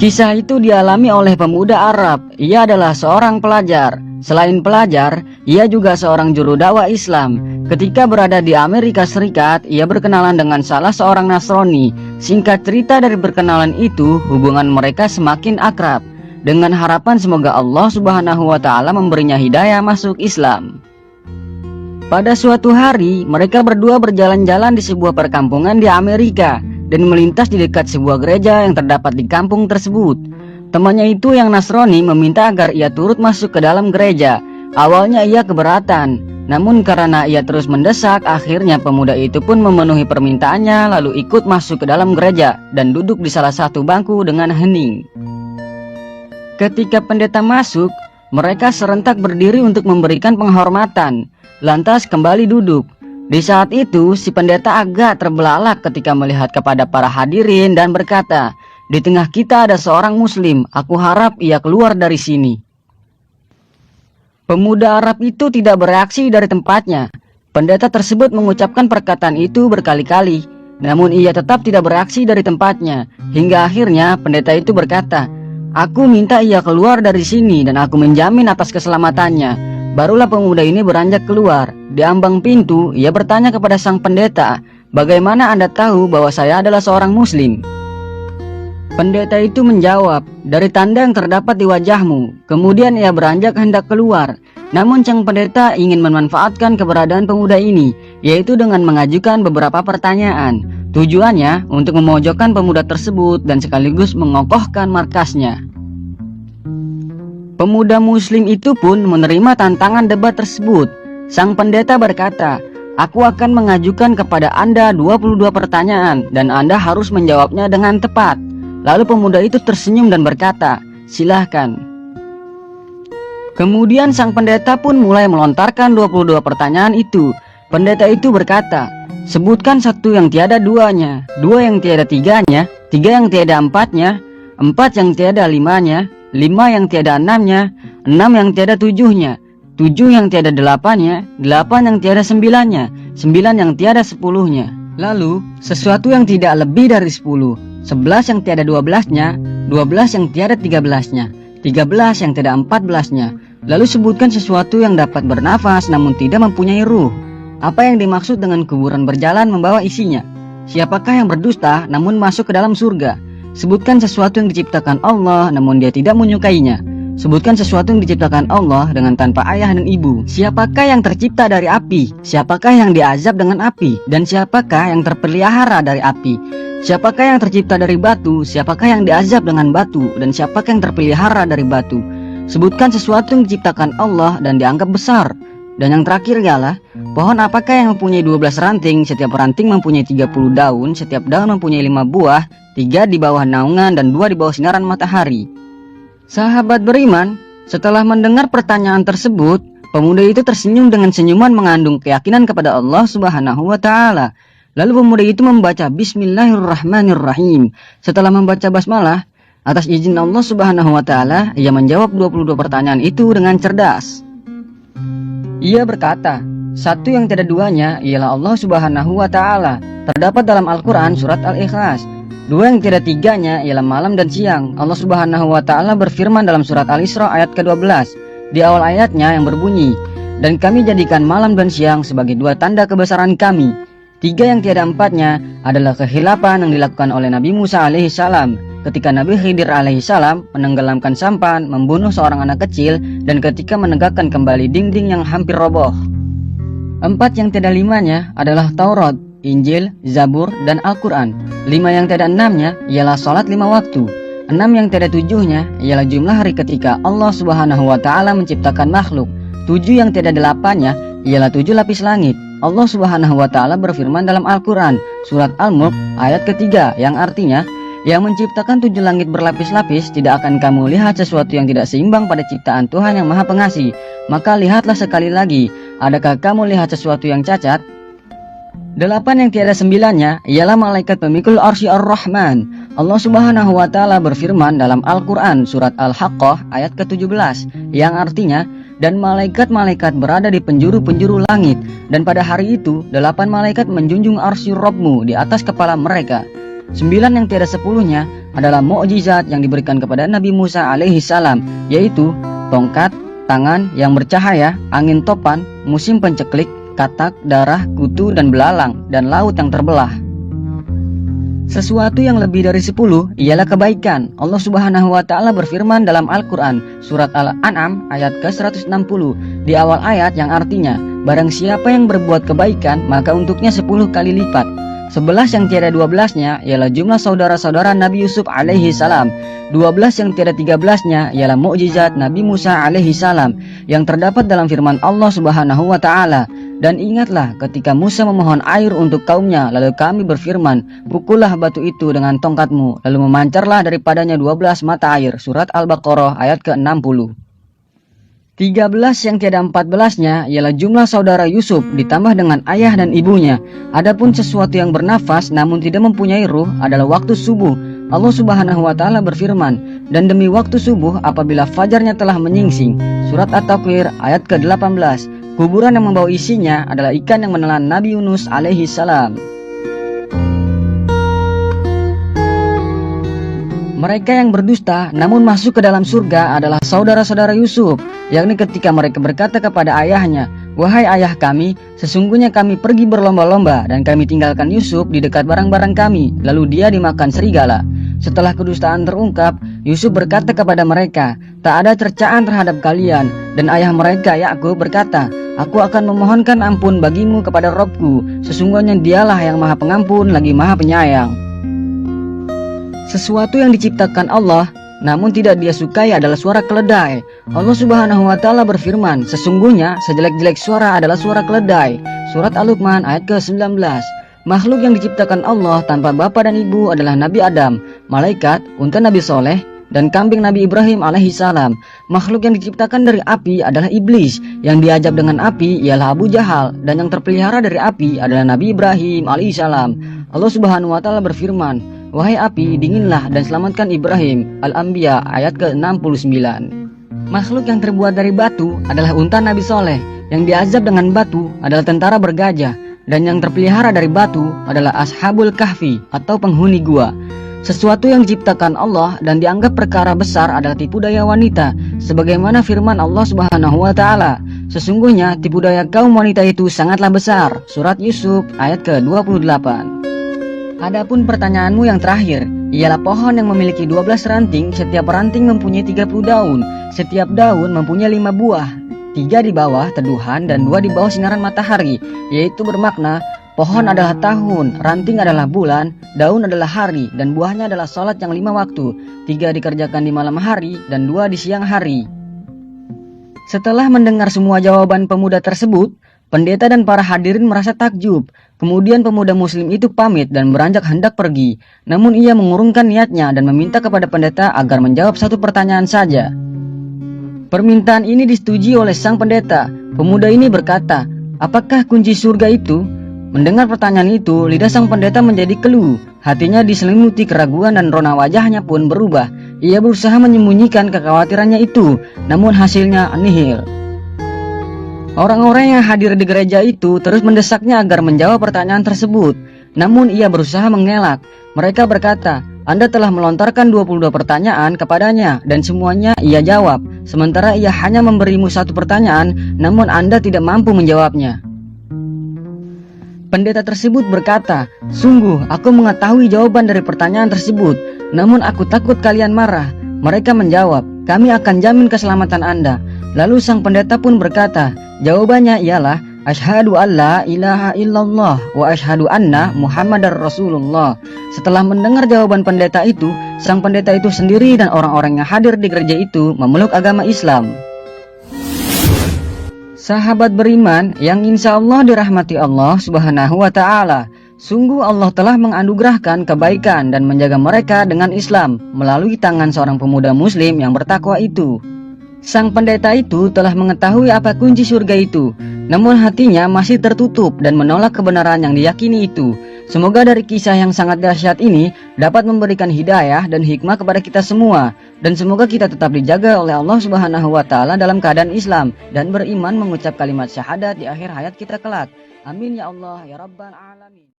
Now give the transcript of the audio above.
Kisah itu dialami oleh pemuda Arab. Ia adalah seorang pelajar. Selain pelajar, ia juga seorang juru dakwah Islam. Ketika berada di Amerika Serikat, ia berkenalan dengan salah seorang Nasrani. Singkat cerita, dari perkenalan itu, hubungan mereka semakin akrab, dengan harapan semoga Allah Subhanahu wa Ta'ala memberinya hidayah masuk Islam. Pada suatu hari, mereka berdua berjalan-jalan di sebuah perkampungan di Amerika dan melintas di dekat sebuah gereja yang terdapat di kampung tersebut. Temannya itu yang Nasrani meminta agar ia turut masuk ke dalam gereja. Awalnya ia keberatan, namun karena ia terus mendesak, akhirnya pemuda itu pun memenuhi permintaannya lalu ikut masuk ke dalam gereja dan duduk di salah satu bangku dengan hening. Ketika pendeta masuk, mereka serentak berdiri untuk memberikan penghormatan, lantas kembali duduk. Di saat itu, si pendeta agak terbelalak ketika melihat kepada para hadirin dan berkata, "Di tengah kita ada seorang muslim, aku harap ia keluar dari sini." Pemuda Arab itu tidak bereaksi dari tempatnya. Pendeta tersebut mengucapkan perkataan itu berkali-kali, namun ia tetap tidak bereaksi dari tempatnya. Hingga akhirnya pendeta itu berkata, "Aku minta ia keluar dari sini dan aku menjamin atas keselamatannya." Barulah pemuda ini beranjak keluar. Di ambang pintu, ia bertanya kepada sang pendeta, "Bagaimana Anda tahu bahwa saya adalah seorang muslim?" Pendeta itu menjawab, "Dari tanda yang terdapat di wajahmu." Kemudian ia beranjak hendak keluar. Namun sang pendeta ingin memanfaatkan keberadaan pemuda ini, yaitu dengan mengajukan beberapa pertanyaan. Tujuannya untuk memojokkan pemuda tersebut dan sekaligus mengokohkan markasnya. Pemuda muslim itu pun menerima tantangan debat tersebut. Sang pendeta berkata, "Aku akan mengajukan kepada Anda 22 pertanyaan dan Anda harus menjawabnya dengan tepat." Lalu pemuda itu tersenyum dan berkata, "Silahkan." Kemudian sang pendeta pun mulai melontarkan 22 pertanyaan itu. Pendeta itu berkata, "Sebutkan satu yang tiada duanya, dua yang tiada tiganya, tiga yang tiada empatnya, empat yang tiada limanya, lima yang tiada enamnya, enam yang tiada tujuhnya, tujuh yang tiada delapannya, delapan yang tiada sembilannya, sembilan yang tiada sepuluhnya. Lalu sesuatu yang tidak lebih dari 10, 11 yang tiada 12-nya, 12 yang tiada 13-nya, 13 yang tiada 14-nya. Lalu sebutkan sesuatu yang dapat bernafas namun tidak mempunyai ruh. Apa yang dimaksud dengan kuburan berjalan membawa isinya? Siapakah yang berdusta namun masuk ke dalam surga? Sebutkan sesuatu yang diciptakan Allah namun dia tidak menyukainya. Sebutkan sesuatu yang diciptakan Allah dengan tanpa ayah dan ibu. Siapakah yang tercipta dari api? Siapakah yang diazab dengan api? Dan siapakah yang terpelihara dari api? Siapakah yang tercipta dari batu? Siapakah yang diazab dengan batu? Dan siapakah yang terpelihara dari batu? Sebutkan sesuatu yang diciptakan Allah dan dianggap besar. Dan yang terakhir ialah, pohon apakah yang mempunyai 12 ranting? Setiap ranting mempunyai 30 daun. Setiap daun mempunyai 5 buah, 3 di bawah naungan dan 2 di bawah sinaran matahari." Sahabat beriman, setelah mendengar pertanyaan tersebut, pemuda itu tersenyum dengan senyuman mengandung keyakinan kepada Allah Subhanahu wa Ta'ala. Lalu pemuda itu membaca Bismillahirrahmanirrahim. Setelah membaca basmalah, atas izin Allah Subhanahu wa Ta'ala, ia menjawab 22 pertanyaan itu dengan cerdas. Ia berkata, "Satu yang tiada duanya ialah Allah Subhanahu wa Ta'ala. Terdapat dalam Al-Quran surat Al-Ikhlas. Dua yang tiada tiganya ialah malam dan siang. Allah Subhanahu wa Ta'ala berfirman dalam surat Al-Isra ayat ke-12 di awal ayatnya yang berbunyi, dan kami jadikan malam dan siang sebagai 2 tanda kebesaran kami. 3 yang tiada empatnya adalah kehilapan yang dilakukan oleh Nabi Musa alaihissalam ketika Nabi Khidir alaihissalam menenggelamkan sampan, membunuh seorang anak kecil, dan ketika menegakkan kembali dinding yang hampir roboh. 4 yang tiada limanya adalah Taurat, Injil, Zabur, dan Al-Quran. 5 yang tiada enamnya ialah sholat 5 waktu. 6 yang tiada tujuhnya ialah jumlah hari ketika Allah Subhanahu wa Ta'ala menciptakan makhluk. 7 yang tiada delapannya ialah 7 lapis langit. Allah Subhanahu wa Ta'ala berfirman dalam Al-Quran surat Al-Mulk ayat ketiga, yang artinya, yang menciptakan 7 langit berlapis-lapis, tidak akan kamu lihat sesuatu yang tidak seimbang pada ciptaan Tuhan yang Maha Pengasih. Maka lihatlah sekali lagi, adakah kamu lihat sesuatu yang cacat? 8 yang tiada sembilannya ialah malaikat pemikul arsy Ar-Rahman. Allah Subhanahu wa Ta'ala berfirman dalam Al-Quran surat Al-Haqqah ayat ke-17, yang artinya, dan malaikat-malaikat berada di penjuru-penjuru langit, dan pada hari itu 8 malaikat menjunjung arsy Rabbmu di atas kepala mereka. 9 yang tiada 10-nya adalah mukjizat yang diberikan kepada Nabi Musa alaihi salam, yaitu tongkat, tangan yang bercahaya, angin topan, musim penceklik, katak, darah, kutu dan belalang, dan laut yang terbelah. Sesuatu yang lebih dari 10 ialah kebaikan. Allah Subhanahu wa taala berfirman dalam Al-Qur'an surat Al-An'am ayat ke-160 di awal ayat yang artinya, barang siapa yang berbuat kebaikan maka untuknya 10 kali lipat. 11 yang tiada 12-nya ialah jumlah saudara-saudara Nabi Yusuf alaihi salam. 12 yang tiada 13-nya ialah mukjizat Nabi Musa alaihi salam yang terdapat dalam firman Allah Subhanahu wa taala. Dan ingatlah ketika Musa memohon air untuk kaumnya, lalu kami berfirman, pukullah batu itu dengan tongkatmu, lalu memancarlah daripadanya 12 mata air. Surat Al-Baqarah ayat ke-60. 13 yang tiada 14-nya ialah jumlah saudara Yusuf ditambah dengan ayah dan ibunya. Adapun sesuatu yang bernafas namun tidak mempunyai ruh adalah waktu subuh. Allah Subhanahu wa taala berfirman, dan demi waktu subuh apabila fajarnya telah menyingsing. Surat At-Takwir ayat ke-18. Kuburan yang membawa isinya adalah ikan yang menelan Nabi Yunus alaihi salam. Mereka yang berdusta namun masuk ke dalam surga adalah saudara-saudara Yusuf, yakni ketika mereka berkata kepada ayahnya, wahai ayah kami, sesungguhnya kami pergi berlomba-lomba dan kami tinggalkan Yusuf di dekat barang-barang kami, lalu dia dimakan serigala. Setelah kedustaan terungkap, Yusuf berkata kepada mereka, tak ada cercaan terhadap kalian. Dan ayah mereka Yakub berkata, aku akan memohonkan ampun bagimu kepada Robku, sesungguhnya dialah yang maha pengampun lagi maha penyayang. Sesuatu yang diciptakan Allah namun tidak dia sukai adalah suara keledai. Allah Subhanahu wa taala berfirman, sesungguhnya sejelek-jelek suara adalah suara keledai. Surat Al-Luqman ayat ke-19. Makhluk yang diciptakan Allah tanpa bapa dan ibu adalah Nabi Adam, malaikat, unta Nabi Soleh, dan kambing Nabi Ibrahim alaihissalam. Makhluk yang diciptakan dari api adalah iblis, yang diajab dengan api ialah Abu Jahal, dan yang terpelihara dari api adalah Nabi Ibrahim alaihissalam. Allah Subhanahu wa taala berfirman, wahai api, dinginlah dan selamatkan Ibrahim. Al-Anbiya ayat ke-69. Makhluk yang terbuat dari batu adalah unta Nabi Soleh, yang diazab dengan batu adalah tentara bergajah, dan yang terpelihara dari batu adalah Ashabul Kahfi atau penghuni gua. Sesuatu yang diciptakan Allah dan dianggap perkara besar adalah tipu daya wanita, sebagaimana firman Allah Subhanahu wa taala, sesungguhnya tipu daya kaum wanita itu sangatlah besar. Surat Yusuf ayat ke-28. Adapun pertanyaanmu yang terakhir, ialah pohon yang memiliki 12 ranting, setiap ranting mempunyai 30 daun, setiap daun mempunyai 5 buah, 3 di bawah teduhan dan 2 di bawah sinaran matahari, yaitu bermakna pohon adalah tahun, ranting adalah bulan, daun adalah hari, dan buahnya adalah salat yang 5 waktu, 3 dikerjakan di malam hari dan 2 di siang hari. Setelah mendengar semua jawaban pemuda tersebut, pendeta dan para hadirin merasa takjub. Kemudian pemuda muslim itu pamit dan beranjak hendak pergi, namun ia mengurungkan niatnya dan meminta kepada pendeta agar menjawab satu pertanyaan saja. Permintaan ini disetujui oleh sang pendeta. Pemuda ini berkata, apakah kunci surga itu? Mendengar pertanyaan itu, lidah sang pendeta menjadi keluh. Hatinya diselimuti keraguan dan rona wajahnya pun berubah. Ia berusaha menyembunyikan kekhawatirannya itu, namun hasilnya nihil. Orang-orang yang hadir di gereja itu terus mendesaknya agar menjawab pertanyaan tersebut. Namun ia berusaha mengelak. Mereka berkata, Anda telah melontarkan 22 pertanyaan kepadanya dan semuanya ia jawab. Sementara ia hanya memberimu satu pertanyaan, namun Anda tidak mampu menjawabnya. Pendeta tersebut berkata, sungguh aku mengetahui jawaban dari pertanyaan tersebut, namun aku takut kalian marah. Mereka menjawab, kami akan jamin keselamatan Anda. Lalu sang pendeta pun berkata, jawabannya ialah, Asyhadu an la ilaha illallah wa asyhadu anna Muhammadar Rasulullah. Setelah mendengar jawaban pendeta itu, sang pendeta itu sendiri dan orang-orang yang hadir di gereja itu memeluk agama Islam. Sahabat beriman yang insya Allah dirahmati Allah Subhanahu wa ta'ala, sungguh Allah telah menganugerahkan kebaikan dan menjaga mereka dengan Islam melalui tangan seorang pemuda muslim yang bertakwa itu. Sang pendeta itu telah mengetahui apa kunci surga itu, namun hatinya masih tertutup dan menolak kebenaran yang diyakini itu. Semoga dari kisah yang sangat dahsyat ini dapat memberikan hidayah dan hikmah kepada kita semua, dan semoga kita tetap dijaga oleh Allah Subhanahu wa ta'ala dalam keadaan Islam dan beriman mengucap kalimat syahadat di akhir hayat kita kelak. Amin ya Allah ya Rabbal Alamin.